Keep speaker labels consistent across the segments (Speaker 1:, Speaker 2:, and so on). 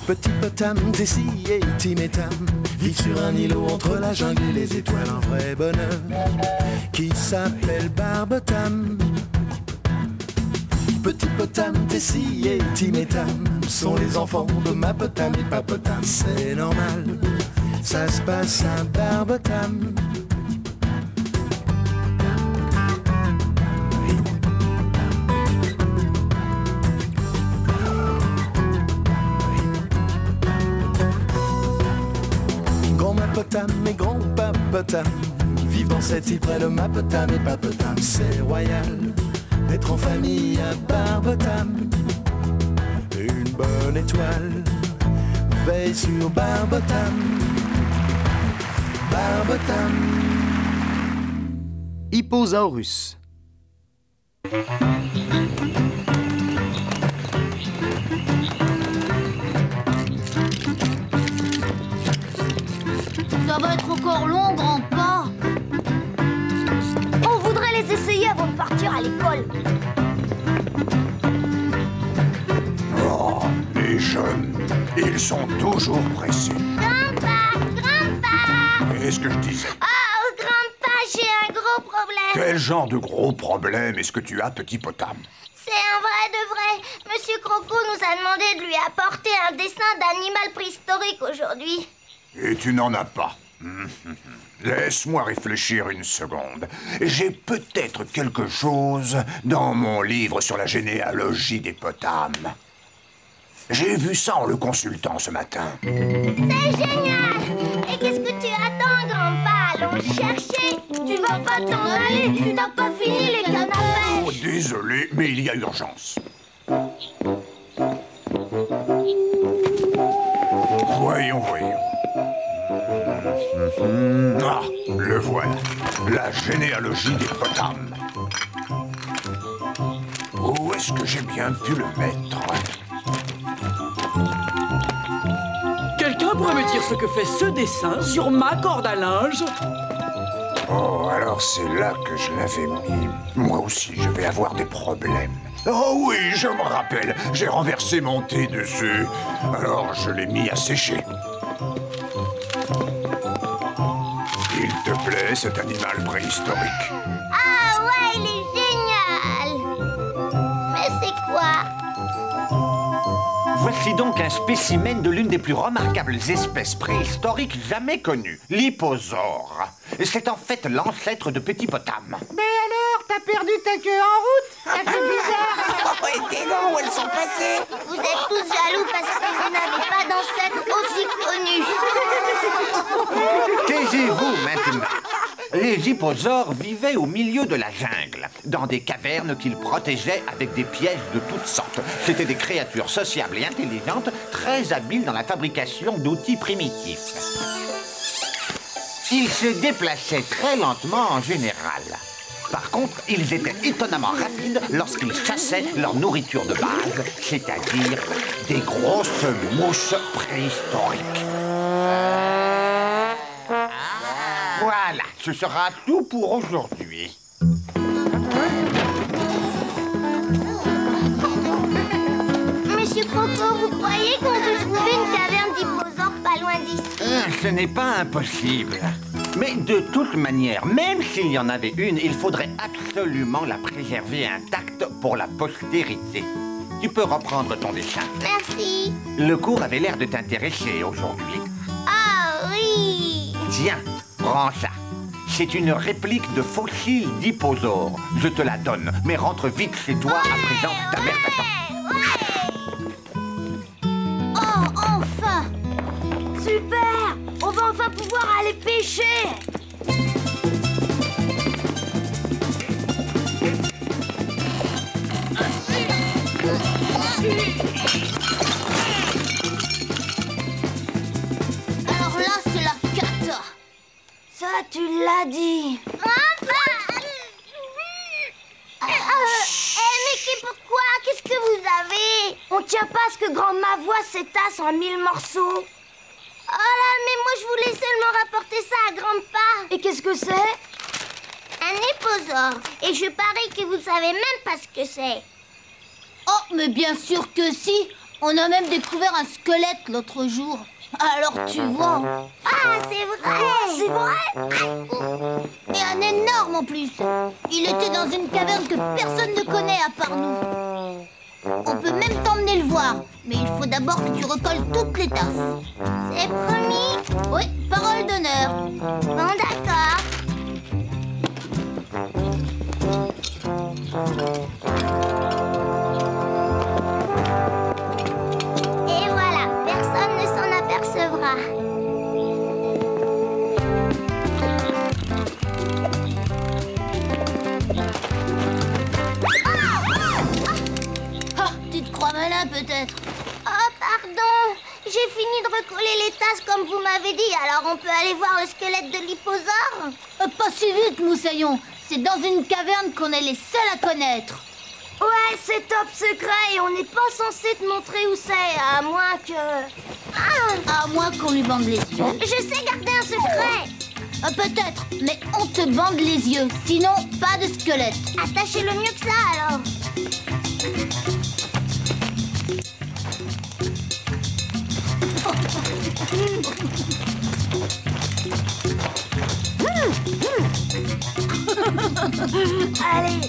Speaker 1: Petit potam, Tessie et Timétam vivent sur un îlot entre la jungle et les étoiles. Un vrai bonheur qui s'appelle Barbotam. Petit potam, Tessie et Timétam sont les enfants de Mapotam et Papotam. C'est normal, ça se passe à Barbotam. Grand Mapotam et grand Papotam vivent dans cette île près de Mapotam et Papotam. C'est royal d'être en famille à Barbotam. Une bonne étoile veille sur Barbotam. Barbotam.
Speaker 2: Hipposaurus.
Speaker 3: Ça va être encore long, grand-pa. On voudrait les essayer avant de partir à l'école.
Speaker 4: Oh, les jeunes, ils sont toujours pressés.
Speaker 3: Grand-pa!
Speaker 4: Qu'est-ce que je disais?
Speaker 3: Oh, grand-pa, j'ai un gros problème.
Speaker 4: Quel genre de gros problème est-ce que tu as, petit potam?
Speaker 3: C'est un vrai de vrai. Monsieur Croco nous a demandé de lui apporter un dessin d'animal préhistorique aujourd'hui.
Speaker 4: Et tu n'en as pas. Laisse-moi réfléchir une seconde. J'ai peut-être quelque chose dans mon livre sur la généalogie des potames. J'ai vu ça en le consultant ce matin.
Speaker 3: C'est génial! Et qu'est-ce que tu attends, grand-pa? Allons le chercher. Tu vas pas t'en aller. Tu n'as pas fini les cannes à
Speaker 4: Oh,
Speaker 3: pêche.
Speaker 4: désolé, mais il y a urgence. Voyons. Ah, le voilà. La généalogie des potames. Où est-ce que j'ai bien pu le mettre?
Speaker 5: Quelqu'un pourrait me dire ce que fait ce dessin sur ma corde à linge?
Speaker 4: Oh, alors c'est là que je l'avais mis. Moi aussi, je vais avoir des problèmes. Oh oui, je me rappelle. J'ai renversé mon thé dessus. Alors, je l'ai mis à sécher. Il te plaît, cet animal préhistorique?
Speaker 3: Ah ouais, il est génial! Mais c'est quoi?
Speaker 6: Voici donc un spécimen de l'une des plus remarquables espèces préhistoriques jamais connues, l'hipposaure. C'est en fait l'ancêtre de Petit Potam.
Speaker 7: Mais alors, t'as perdu ta queue en route? Ça fait bizarre.
Speaker 8: Oh, et tes dents, où elles sont passées?
Speaker 3: Vous êtes tous jaloux parce que vous n'avez pas d'ancêtre aussi connu.
Speaker 6: Taisez-vous maintenant. Les hipposaures vivaient au milieu de la jungle, dans des cavernes qu'ils protégeaient avec des pièges de toutes sortes. C'étaient des créatures sociables et intelligentes, très habiles dans la fabrication d'outils primitifs. Ils se déplaçaient très lentement en général. Par contre, ils étaient étonnamment rapides lorsqu'ils chassaient leur nourriture de base, c'est-à-dire des grosses mouches préhistoriques. Voilà, ce sera tout pour aujourd'hui.
Speaker 3: Monsieur Croco, vous croyez qu'on peut trouver une caverne d'hipposaures pas loin d'ici?
Speaker 6: Ce n'est pas impossible. Mais de toute manière, même s'il y en avait une, il faudrait absolument la préserver intacte pour la postérité. Tu peux reprendre ton dessin.
Speaker 3: Merci.
Speaker 6: Le cours avait l'air de t'intéresser aujourd'hui.
Speaker 3: Ah oui!
Speaker 6: Tiens, prends ça. C'est une réplique de fossile d'hipposaure. Je te la donne, mais rentre vite chez toi à présent. Ta mère t'attend.
Speaker 3: Oh, enfin! Super! On va enfin pouvoir aller pêcher! Alors là, c'est la cata! Ça, tu l'as dit! Mais pourquoi? Qu'est-ce que vous avez? On tient pas à ce que grand-ma voix s'étasse en 1000 morceaux. Oh là, mais moi je voulais seulement rapporter ça à grand-pa. Et qu'est-ce que c'est? Un hipposaure. Et je parie que vous savez même pas ce que c'est.
Speaker 9: Oh, mais bien sûr que si.
Speaker 2: On a même découvert un squelette l'autre jour. Alors tu vois.
Speaker 3: Ah, c'est vrai! C'est vrai?
Speaker 2: Et un énorme en plus. Il était dans une caverne que personne ne connaît à part nous. On peut même t'emmener le voir. Mais il faut d'abord que tu recolles toutes les tasses.
Speaker 3: C'est promis?
Speaker 2: Oui, parole d'honneur.
Speaker 3: Bon, d'accord. Et voilà, personne ne s'en apercevra.
Speaker 2: Ah, tu te crois malin peut-être.
Speaker 3: Oh, pardon. J'ai fini de recoller les tasses comme vous m'avez dit, alors on peut aller voir le squelette de l'hipposaure?
Speaker 2: Pas si vite, Moussaillon. C'est dans une caverne qu'on est les seuls à connaître.
Speaker 3: Ouais, c'est top secret et on n'est pas censé te montrer où c'est, à moins que... Ah,
Speaker 2: À moins qu'on lui bande les yeux.
Speaker 3: je sais garder un secret.
Speaker 2: Peut-être, mais on te bande les yeux. Sinon, pas de squelette.
Speaker 3: Attachez-le mieux que ça, alors. Allez.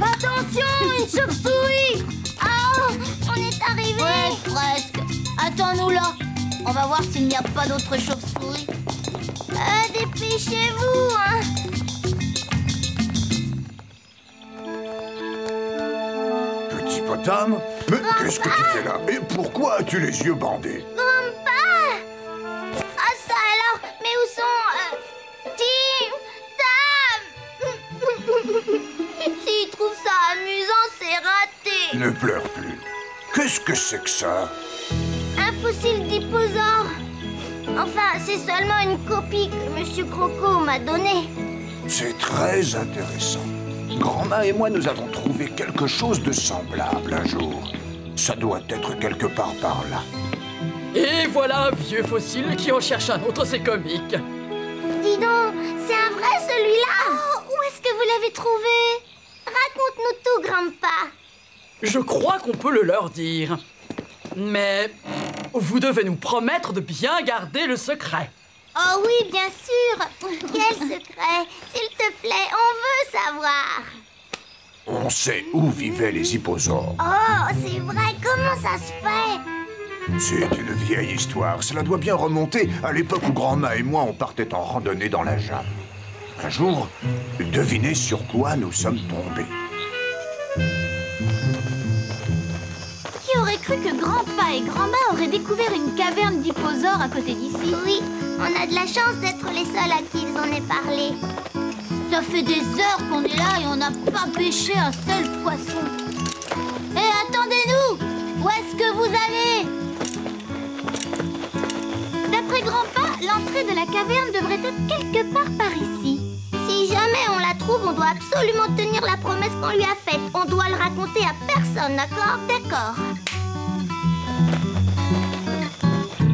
Speaker 3: Attention, une chauve-souris! Oh, on est arrivé!
Speaker 2: Ouais, presque. Attends-nous là. On va voir s'il n'y a pas d'autres chauves-souris.
Speaker 3: Dépêchez-vous, hein!
Speaker 4: Petit Potam, mais qu'est-ce que tu fais là? Et pourquoi as-tu les yeux bandés?
Speaker 3: Grandpa! Ah, ça alors! Mais où sont... Tim? Tam? S'ils trouvent ça amusant, c'est raté!
Speaker 4: Ne pleure plus. Qu'est-ce que c'est que ça?
Speaker 3: Un fossile d'hipposaure! Enfin, c'est seulement une copie que Monsieur Croco m'a donnée.
Speaker 4: C'est très intéressant. Grand-mère et moi, nous avons trouvé quelque chose de semblable un jour. Ça doit être quelque part par là.
Speaker 5: Et voilà un vieux fossile qui en cherche un autre, c'est comique.
Speaker 3: Dis donc, c'est un vrai celui-là! Oh, où est-ce que vous l'avez trouvé? Raconte-nous tout, Grandpa.
Speaker 5: Je crois qu'on peut le leur dire. Mais vous devez nous promettre de bien garder le secret.
Speaker 3: Oh oui, bien sûr. Quel secret? S'il te plaît, on veut savoir.
Speaker 4: On sait où vivaient les hipposaures.
Speaker 3: Oh, c'est vrai, comment ça se fait?
Speaker 4: C'est une vieille histoire. Cela doit bien remonter à l'époque où Grand-mère et moi, on partait en randonnée dans la jungle. Un jour, devinez sur quoi nous sommes tombés.
Speaker 2: Qui aurait cru que Grand-Pa et Grand-Ma auraient découvert une caverne d'hipposaures à côté d'ici?
Speaker 3: Oui, on a de la chance d'être les seuls à qui ils en aient parlé.
Speaker 2: Ça fait des heures qu'on est là et on n'a pas pêché un seul poisson. Hé, attendez-nous! Où est-ce que vous allez? D'après Grand-Pa, l'entrée de la caverne devrait être quelque part par ici.
Speaker 3: Si jamais on la trouve, on doit absolument tenir la promesse qu'on lui a faite. On doit le raconter à personne, d'accord?
Speaker 2: D'accord.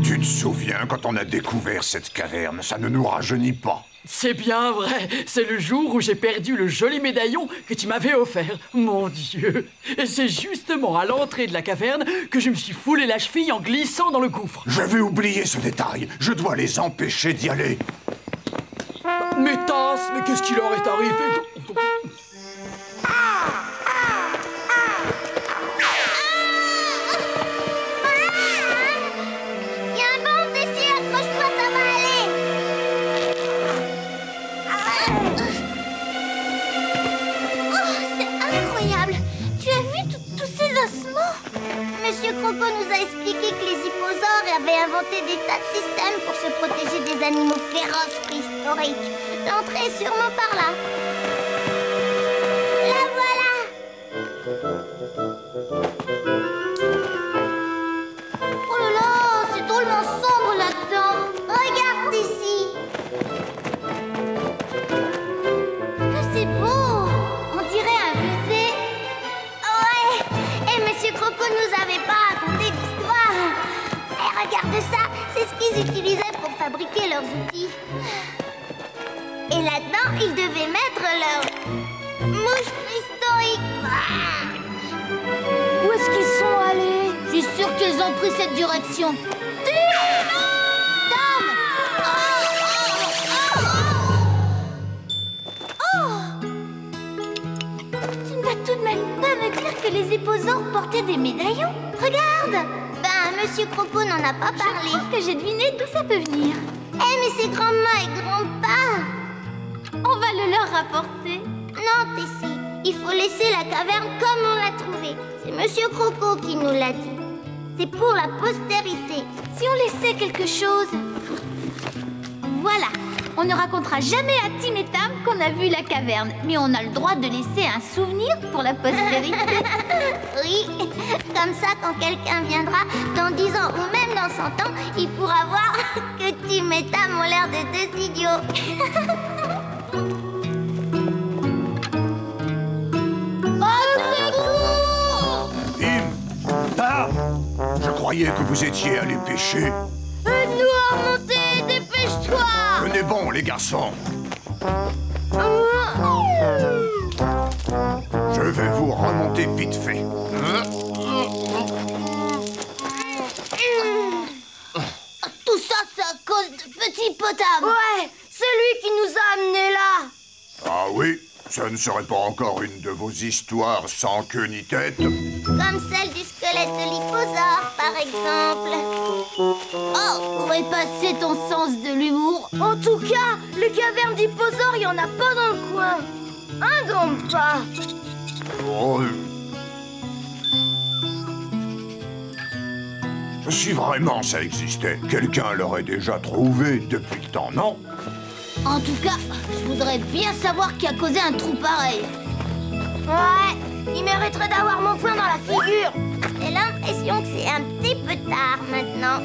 Speaker 4: Tu te souviens quand on a découvert cette caverne? Ça ne nous rajeunit pas.
Speaker 5: C'est bien vrai, c'est le jour où j'ai perdu le joli médaillon que tu m'avais offert. Mon Dieu! Et c'est justement à l'entrée de la caverne que je me suis foulé la cheville en glissant dans le gouffre.
Speaker 4: J'avais oublié ce détail. Je dois les empêcher d'y aller.
Speaker 5: Mes tasses, mais qu'est-ce qui leur est arrivé?
Speaker 3: Il y a un banc dessus, accroche-toi, ça va aller. Oh, c'est incroyable. Tu as vu tous ces ossements? Monsieur Croco nous a expliqué que les hipposaures avaient inventé des tas de systèmes pour se protéger des animaux féroces préhistoriques. L'entrée est sûrement par là. La voilà.
Speaker 2: Oh là là, c'est drôlement sombre là-dedans.
Speaker 3: Regarde ici.
Speaker 2: Que c'est beau. On dirait un musée.
Speaker 3: Ouais. Et Monsieur Croco nous avait pas raconté d'histoire. Et regarde qu'ils utilisaient pour fabriquer leurs outils. Et là-dedans, ils devaient mettre leurs mouches préhistoriques. Où est-ce qu'ils sont allés?
Speaker 2: Je suis sûre qu'ils ont pris cette direction.
Speaker 3: Tu ne vas tout de même pas me dire que les hipposaures portaient des médaillons? Regarde! Ben, Monsieur Croco n'en a pas parlé. Je crois que j'ai deviné d'où ça peut venir. Eh, mais c'est grand-mère et grand-pa! On va le leur rapporter. Non, Tessie, il faut laisser la caverne comme on l'a trouvée. C'est Monsieur Croco qui nous l'a dit. C'est pour la postérité. Si on laissait quelque chose... Voilà. On ne racontera jamais à Tim et Tam qu'on a vu la caverne. Mais on a le droit de laisser un souvenir pour la postérité. Oui, comme ça, quand quelqu'un viendra dans 10 ans ou même dans 100 ans, il pourra voir que Tim et Tam ont l'air de deux idiots.
Speaker 4: Tim, Tam, je croyais que vous étiez allés pêcher.
Speaker 3: Aide-nous à remonter, dépêche-toi!
Speaker 4: Tenez bon, les garçons. Je vais vous remonter vite fait.
Speaker 2: Tout ça, c'est à cause de Petit Potam.
Speaker 3: Ouais, c'est lui qui nous a amenés là.
Speaker 4: Ah oui, ça ne serait pas encore une de vos histoires sans queue ni tête?
Speaker 3: Comme celle du squelette de l'hipposaure, par exemple.
Speaker 2: Oh, où est passé ton sens de l'humour?
Speaker 3: En tout cas, les cavernes d'hipposaures, il n'y en a pas dans le coin. Un grand pas.
Speaker 4: Oh. Si vraiment ça existait, quelqu'un l'aurait déjà trouvé depuis le temps, non?
Speaker 2: En tout cas, je voudrais bien savoir qui a causé un trou pareil.
Speaker 3: Ouais, il mériterait d'avoir mon poing dans la figure. J'ai l'impression que c'est un petit peu tard maintenant.